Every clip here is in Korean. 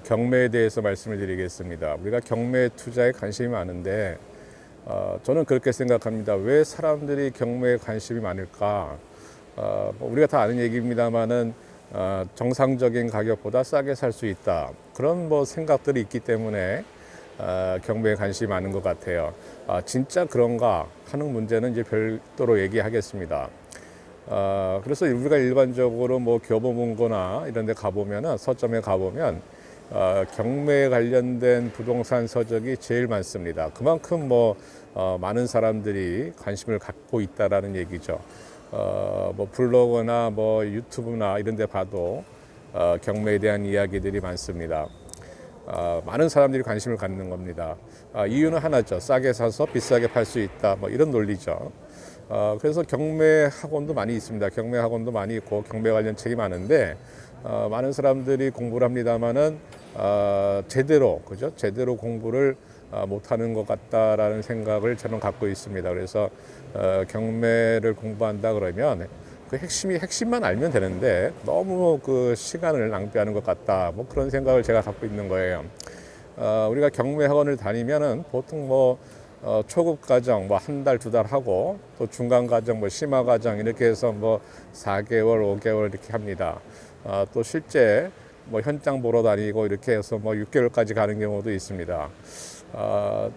경매에 대해서 말씀을 드리겠습니다. 우리가 경매 투자에 관심이 많은데 저는 그렇게 생각합니다. 왜 사람들이 경매에 관심이 많을까? 우리가 다 아는 얘기입니다만은 정상적인 가격보다 싸게 살 수 있다. 그런 생각들이 있기 때문에 경매에 관심이 많은 것 같아요. 진짜 그런가 하는 문제는 이제 별도로 얘기하겠습니다. 그래서 우리가 일반적으로 교보문고나 이런 데 가보면은 서점에 가보면 경매에 관련된 부동산 서적이 제일 많습니다. 그만큼 많은 사람들이 관심을 갖고 있다라는 얘기죠. 블로그나 유튜브나 이런 데 봐도 경매에 대한 이야기들이 많습니다. 많은 사람들이 관심을 갖는 겁니다. 이유는 하나죠. 싸게 사서 비싸게 팔 수 있다. 이런 논리죠. 그래서 경매 학원도 많이 있습니다. 경매 학원도 많이 있고 경매 관련 책이 많은데 많은 사람들이 공부를 합니다만은 제대로 공부를 못하는 것 같다라는 생각을 저는 갖고 있습니다. 그래서 경매를 공부한다 그러면 그 핵심만 알면 되는데 너무 그 시간을 낭비하는 것 같다. 그런 생각을 제가 갖고 있는 거예요. 우리가 경매 학원을 다니면은 보통 초급 과정 한 달, 두 달 하고 또 중간 과정 심화 과정 이렇게 해서 4개월, 5개월 이렇게 합니다. 또 실제 현장 보러 다니고 이렇게 해서 6개월까지 가는 경우도 있습니다.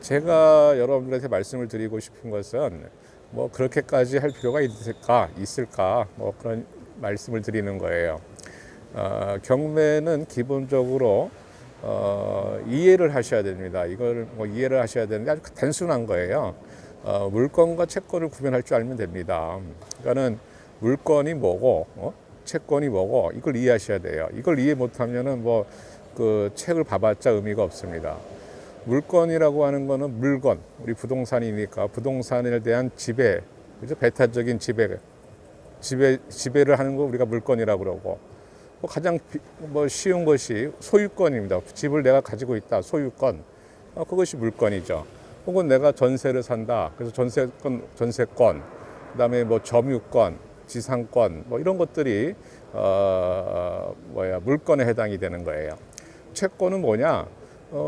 제가 여러분들한테 말씀을 드리고 싶은 것은 그렇게까지 할 필요가 있을까 그런 말씀을 드리는 거예요. 경매는 기본적으로 이해를 하셔야 됩니다. 이걸 이해를 하셔야 되는데 아주 단순한 거예요. 물건과 채권을 구별할 줄 알면 됩니다. 그러니까는 물건이 뭐고 채권이 뭐고 이걸 이해하셔야 돼요. 이걸 이해 못하면은 그 책을 봐봤자 의미가 없습니다. 물건이라고 하는 거는 물건, 우리 부동산이니까 부동산에 대한 지배, 그죠? 배타적인 지배를 하는 거 우리가 물건이라고 그러고, 가장 쉬운 것이 소유권입니다. 집을 내가 가지고 있다, 소유권. 그것이 물건이죠. 혹은 내가 전세를 산다. 그래서 전세권, 그다음에 점유권, 지상권, 이런 것들이 물건에 해당이 되는 거예요. 채권은 뭐냐?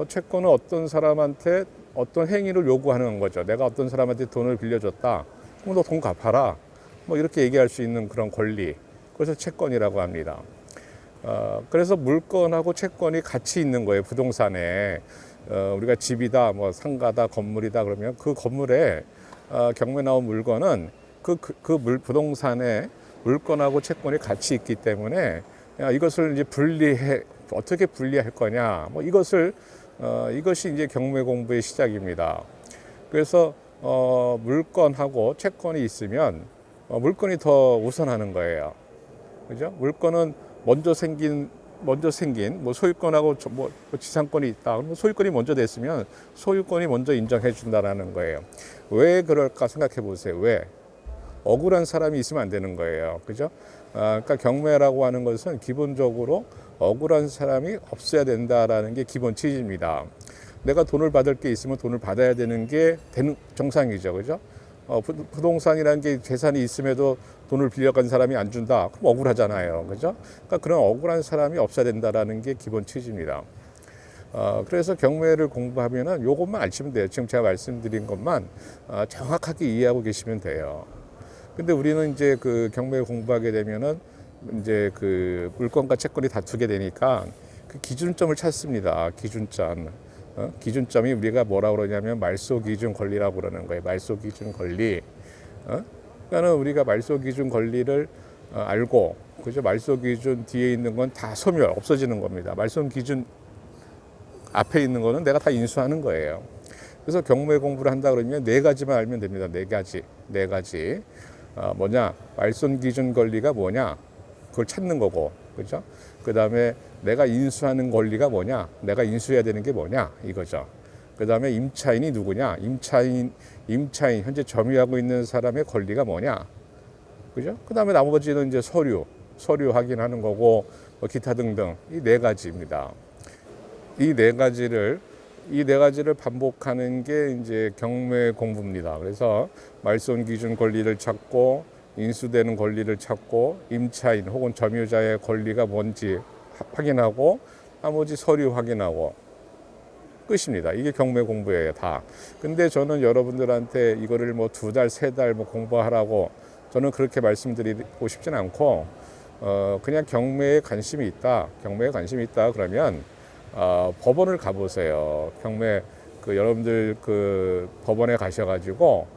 채권은 어떤 사람한테 어떤 행위를 요구하는 거죠. 내가 어떤 사람한테 돈을 빌려줬다. 그럼 너 돈 갚아라. 이렇게 얘기할 수 있는 그런 권리. 그래서 채권이라고 합니다. 그래서 물건하고 채권이 같이 있는 거예요. 부동산에. 우리가 집이다, 상가다, 건물이다 그러면 그 건물에 경매 나온 물건은 부동산에 물건하고 채권이 같이 있기 때문에 이것을 이제 어떻게 분리할 거냐. 이것이 이제 경매 공부의 시작입니다. 그래서 물건하고 채권이 있으면 물건이 더 우선하는 거예요. 그죠? 물건은 먼저 생긴 소유권하고 지상권이 있다. 그럼 소유권이 먼저 됐으면 소유권이 먼저 인정해 준다라는 거예요. 왜 그럴까 생각해 보세요. 왜? 억울한 사람이 있으면 안 되는 거예요. 그죠? 그러니까 경매라고 하는 것은 기본적으로 억울한 사람이 없어야 된다라는 게 기본 취지입니다. 내가 돈을 받을 게 있으면 돈을 받아야 되는 게 정상이죠. 그죠? 부동산이라는 게 재산이 있음에도 돈을 빌려간 사람이 안 준다. 그럼 억울하잖아요. 그죠? 그러니까 그런 억울한 사람이 없어야 된다라는 게 기본 취지입니다. 그래서 경매를 공부하면은 요것만 아시면 돼요. 지금 제가 말씀드린 것만 정확하게 이해하고 계시면 돼요. 근데 우리는 이제 그 경매 공부하게 되면은 이제 그 물건과 채권이 다투게 되니까 그 기준점을 찾습니다. 기준점이 우리가 뭐라고 그러냐면 말소기준 권리라고 그러는 거예요. 말소기준 권리. 그러니까는 우리가 말소기준 권리를 알고, 그죠? 말소기준 뒤에 있는 건 다 없어지는 겁니다. 말소기준 앞에 있는 거는 내가 다 인수하는 거예요. 그래서 경매 공부를 한다 그러면 4가지만 알면 됩니다. 4가지. 뭐냐? 말소기준 권리가 뭐냐? 그걸 찾는 거고, 그죠? 그 다음에 내가 인수하는 권리가 뭐냐? 내가 인수해야 되는 게 뭐냐? 이거죠. 그 다음에 임차인이 누구냐? 임차인, 현재 점유하고 있는 사람의 권리가 뭐냐? 그죠? 그 다음에 나머지는 이제 서류 확인하는 거고, 기타 등등. 이 4가지입니다. 이 네 가지를 반복하는 게 이제 경매 공부입니다. 그래서 말소 기준 권리를 찾고, 인수되는 권리를 찾고, 임차인 혹은 점유자의 권리가 뭔지 확인하고, 나머지 서류 확인하고 끝입니다. 이게 경매 공부예요, 다. 근데 저는 여러분들한테 이거를 뭐 2달, 3달 뭐 공부하라고 저는 그렇게 말씀드리고 싶진 않고, 그냥 경매에 관심이 있다. 경매에 관심이 있다. 그러면, 법원을 가보세요. 여러분들 법원에 가셔가지고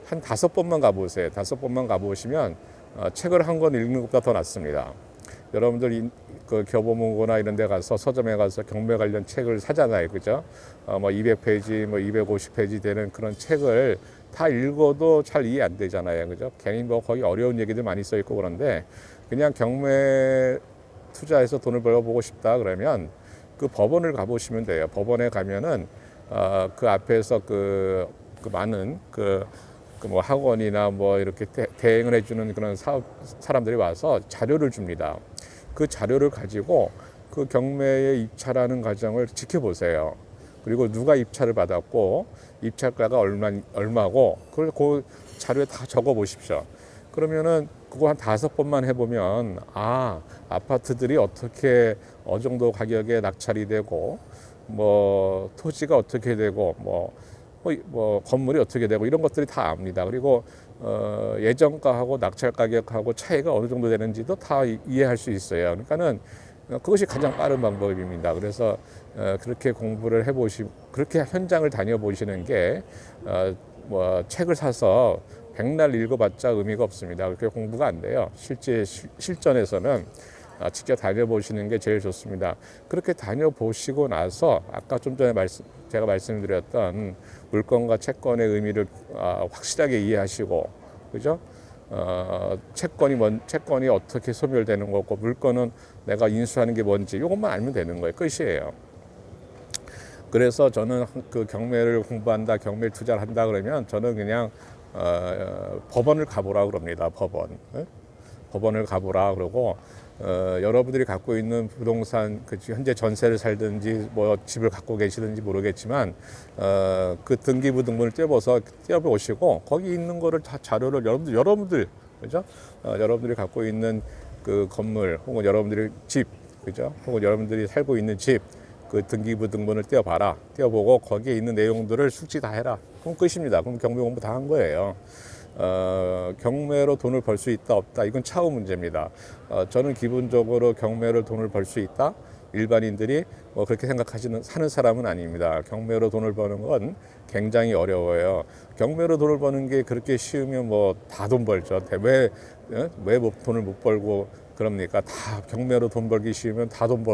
한 5번만 가보세요. 5번만 가보시면, 책을 한 권 읽는 것보다 더 낫습니다. 여러분들 교보문고나 이런 데 가서 서점에 가서 경매 관련 책을 사잖아요. 그죠? 뭐 200페이지, 뭐 250페이지 되는 그런 책을 다 읽어도 잘 이해 안 되잖아요. 그죠? 괜히 뭐 거기 어려운 얘기들 많이 써 있고 그런데 그냥 경매 투자해서 돈을 벌어보고 싶다 그러면 그 법원을 가보시면 돼요. 법원에 가면은 그 앞에서 많은 뭐 학원이나 뭐 이렇게 대행을 해주는 그런 사람들이 와서 자료를 줍니다. 그 자료를 가지고 그 경매에 입찰하는 과정을 지켜보세요. 그리고 누가 입찰을 받았고 입찰가가 얼마고 그걸 그 자료에 다 적어 보십시오. 그러면은 그거 한 5번만 해보면 아파트들이 어떻게 어느 정도 가격에 낙찰이 되고 뭐 토지가 어떻게 되고 뭐 건물이 어떻게 되고 이런 것들이 다 압니다. 그리고 예정가하고 낙찰 가격하고 차이가 어느 정도 되는지도 다 이해할 수 있어요. 그러니까는 그것이 가장 빠른 방법입니다. 그래서 그렇게 공부를 그렇게 현장을 다녀보시는 게 뭐 책을 사서 백날 읽어봤자 의미가 없습니다. 그렇게 공부가 안 돼요. 실전에서는 직접 다녀보시는 게 제일 좋습니다. 그렇게 다녀보시고 나서 아까 좀 전에 제가 말씀드렸던 물건과 채권의 의미를 확실하게 이해하시고, 그죠? 채권이 어떻게 소멸되는 거고, 물건은 내가 인수하는 게 뭔지, 이것만 알면 되는 거예요. 끝이에요. 그래서 저는 그 경매를 공부한다, 경매 투자를 한다 그러면 저는 그냥 법원을 가보라 그럽니다. 법원을 가보라 그러고, 여러분들이 갖고 있는 부동산, 현재 전세를 살든지 뭐 집을 갖고 계시든지 모르겠지만 그 등기부등본을 떼어보시고 거기 있는 거를 다 자료를 여러분들 그죠? 여러분들이 갖고 있는 그 건물 혹은 여러분들의 집, 그죠? 혹은 여러분들이 살고 있는 집 그 등기부등본을 떼어보고 거기에 있는 내용들을 숙지 다 해라. 그럼 끝입니다. 그럼 경매 공부 다 한 거예요. 경매로 돈을 벌 수 있다 없다 이건 차후 문제입니다. 저는 기본적으로 경매로 돈을 벌 수 있다 일반인들이 뭐 그렇게 사는 사람은 아닙니다. 경매로 돈을 버는 건 굉장히 어려워요. 경매로 돈을 버는 게 그렇게 쉬우면 뭐 다 돈 벌죠. 왜 돈을 못 벌고 그럽니까? 다 경매로 돈 벌기 쉬우면 다 돈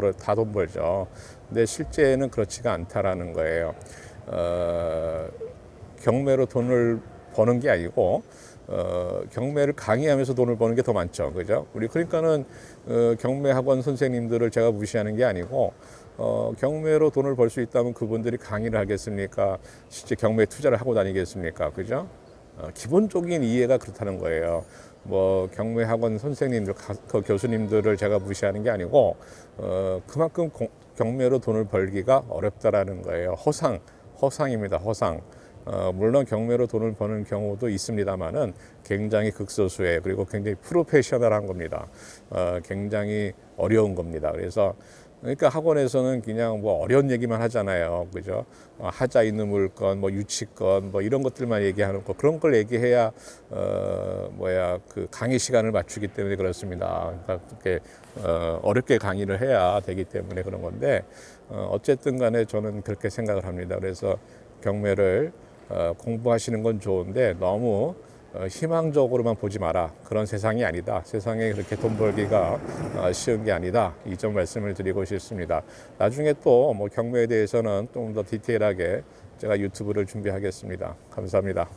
벌죠. 근데 실제는 그렇지가 않다라는 거예요. 경매로 돈을 버는 게 아니고 경매를 강의하면서 돈을 버는 게 더 많죠. 그죠? 그러니까는 경매 학원 선생님들을 제가 무시하는 게 아니고 경매로 돈을 벌 수 있다면 그분들이 강의를 하겠습니까? 실제 경매 투자를 하고 다니겠습니까? 그죠? 기본적인 이해가 그렇다는 거예요. 뭐 경매 학원 선생님들, 그 교수님들을 제가 무시하는 게 아니고 그만큼 경매로 돈을 벌기가 어렵다라는 거예요. 허상입니다. 허상. 물론 경매로 돈을 버는 경우도 있습니다만은 굉장히 극소수예요. 그리고 굉장히 프로페셔널한 겁니다. 굉장히 어려운 겁니다. 그러니까 학원에서는 그냥 뭐 어려운 얘기만 하잖아요. 그죠? 하자 있는 물건, 뭐 유치권, 뭐 이런 것들만 얘기하는 거. 그런 걸 얘기해야, 그 강의 시간을 맞추기 때문에 그렇습니다. 그러니까 그렇게, 어렵게 강의를 해야 되기 때문에 그런 건데, 어쨌든 간에 저는 그렇게 생각을 합니다. 그래서 경매를, 공부하시는 건 좋은데 너무 희망적으로만 보지 마라. 그런 세상이 아니다. 세상에 그렇게 돈 벌기가 쉬운 게 아니다. 이 점 말씀을 드리고 싶습니다. 나중에 또 뭐 경매에 대해서는 좀 더 디테일하게 제가 유튜브를 준비하겠습니다. 감사합니다.